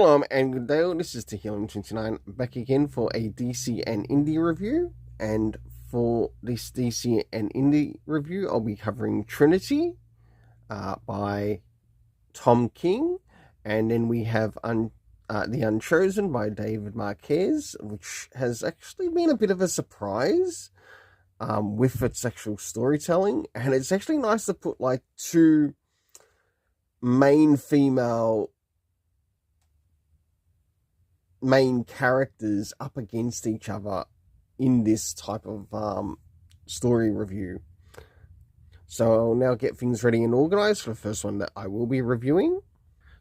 Shalom and good day, this is Tehillim29 back again for a DC and Indie review. And for this DC and Indie review, I'll be covering Trinity by Tom King. And then we have The Unchosen by David Marquez, which has actually been a bit of a surprise with its actual storytelling. And it's actually nice to put like two main characters up against each other in this type of story review. So I'll now get things ready and organized for the first one that I will be reviewing.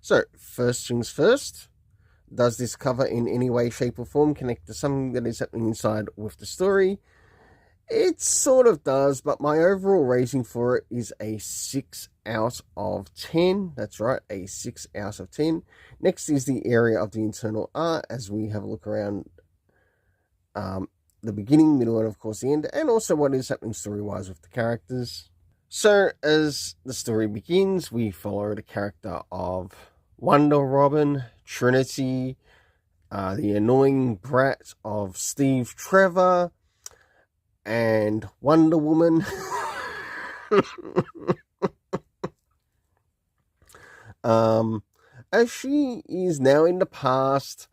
So first things first, does this cover in any way, shape or form connect to something that is happening inside with the story? It sort of does, but my overall rating for it is a 6 out of 10. That's right, a 6 out of 10. Next is the area of the internal art, as we have a look around the beginning, middle, and of course the end, and also what is happening story-wise with the characters. So, as the story begins, we follow the character of Wonder Robin, Trinity, the annoying brat of Steve Trevor, and Wonder Woman. As she is now in the past,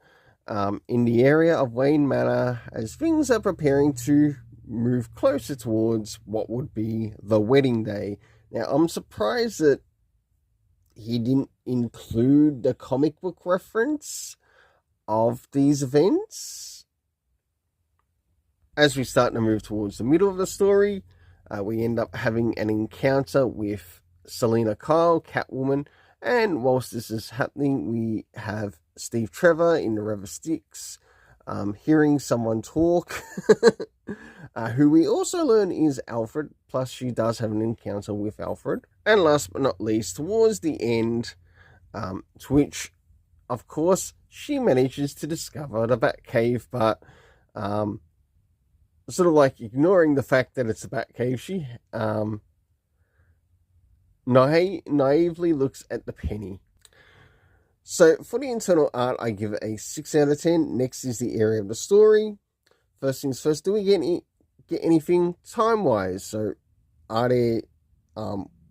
in the area of Wayne Manor, as things are preparing to move closer towards what would be the wedding day. Now, I'm surprised that he didn't include the comic book reference of these events. As we start to move towards the middle of the story, we end up having an encounter with Selena Kyle, Catwoman, and whilst this is happening, we have Steve Trevor in the River Styx, hearing someone talk, who we also learn is Alfred, plus she does have an encounter with Alfred. And last but not least, towards the end, to which, of course, she manages to discover the Batcave, but sort of like ignoring the fact that it's a Batcave, she naively looks at the penny. So for the internal art, I give it a 6 out of 10. Next is the area of the story. First things first, do we get anything time-wise? So are there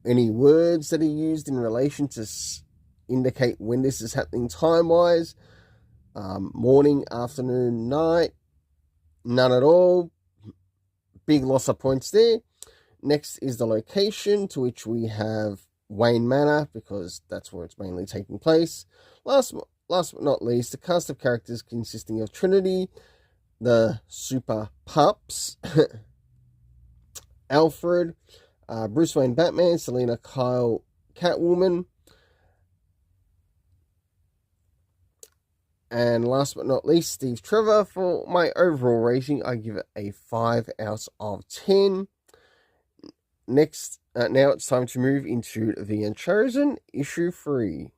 any words that are used in relation to indicate when this is happening time-wise? Morning, afternoon, night? None at all. Big loss of points there. Next is the location, to which we have Wayne Manor, because that's where it's mainly taking place. Last but not least, the cast of characters consisting of Trinity, the Super Pups, Alfred, Bruce Wayne Batman, Selena Kyle Catwoman, and last but not least, Steve Trevor. For my overall rating, I give it a 5 out of 10. Next, now it's time to move into The Unchosen, issue 3.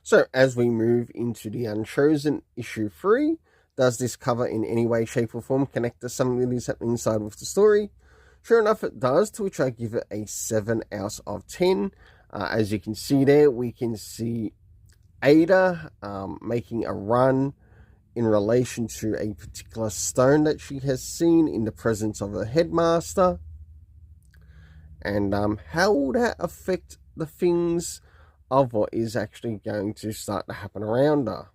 So, as we move into The Unchosen, issue 3, does this cover in any way, shape or form connect to something that is happening inside with the story? Sure enough, it does, to which I give it a 7 out of 10. As you can see there, we can see Ada making a run in relation to a particular stone that she has seen in the presence of her headmaster. And how will that affect the things of what is actually going to start to happen around her?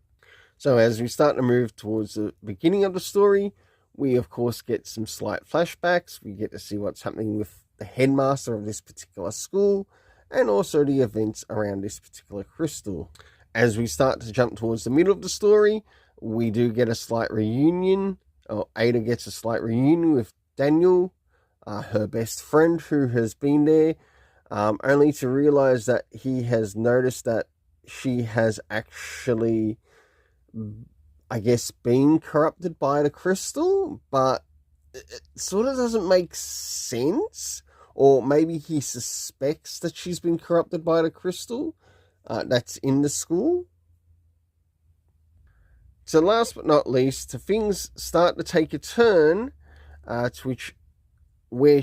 So as we start to move towards the beginning of the story, we of course get some slight flashbacks. We get to see what's happening with the headmaster of this particular school, and also the events around this particular crystal. As we start to jump towards the middle of the story, we do get a slight reunion, or Ada gets a slight reunion with Daniel, her best friend who has been there, only to realize that he has noticed that she has actually, I guess, been corrupted by the crystal, but it sort of doesn't make sense. Or maybe he suspects that she's been corrupted by the crystal that's in the school. So last but not least, things start to take a turn, where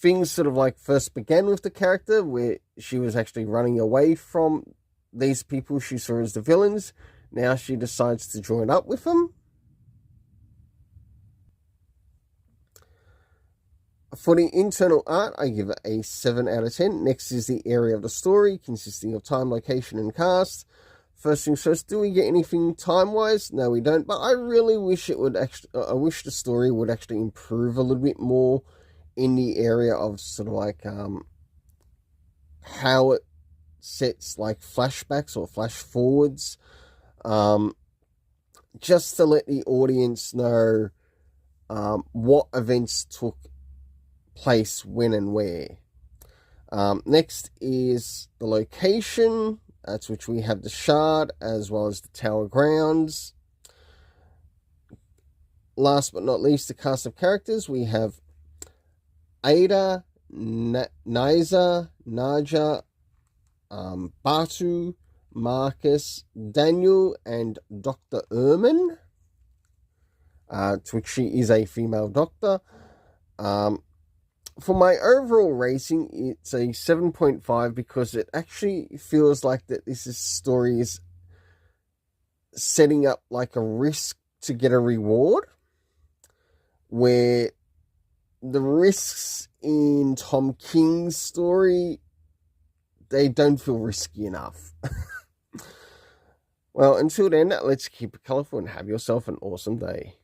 things sort of like first began with the character, where she was actually running away from these people she saw as the villains, now she decides to join up with them. For the internal art, I give it a 7 out of 10. Next is the area of the story, consisting of time, location, and cast. First things first, do we get anything time-wise? No, we don't. But I really wish it would actually. I wish the story would actually improve a little bit more in the area of sort of like how it sets like flashbacks or flash forwards, just to let the audience know what events took place when and where. Next is the location, that's which we have the Shard as well as the Tower grounds. Last but not least, the cast of characters. We have Ada, Niza, Naja, Batu, Marcus, Daniel, and Dr. Erman, to which she is a female doctor. For my overall rating, it's a 7.5 because it actually feels like that this story is setting up like a risk to get a reward, where the risks in Tom King's story, they don't feel risky enough. Well, until then, let's keep it colourful and have yourself an awesome day.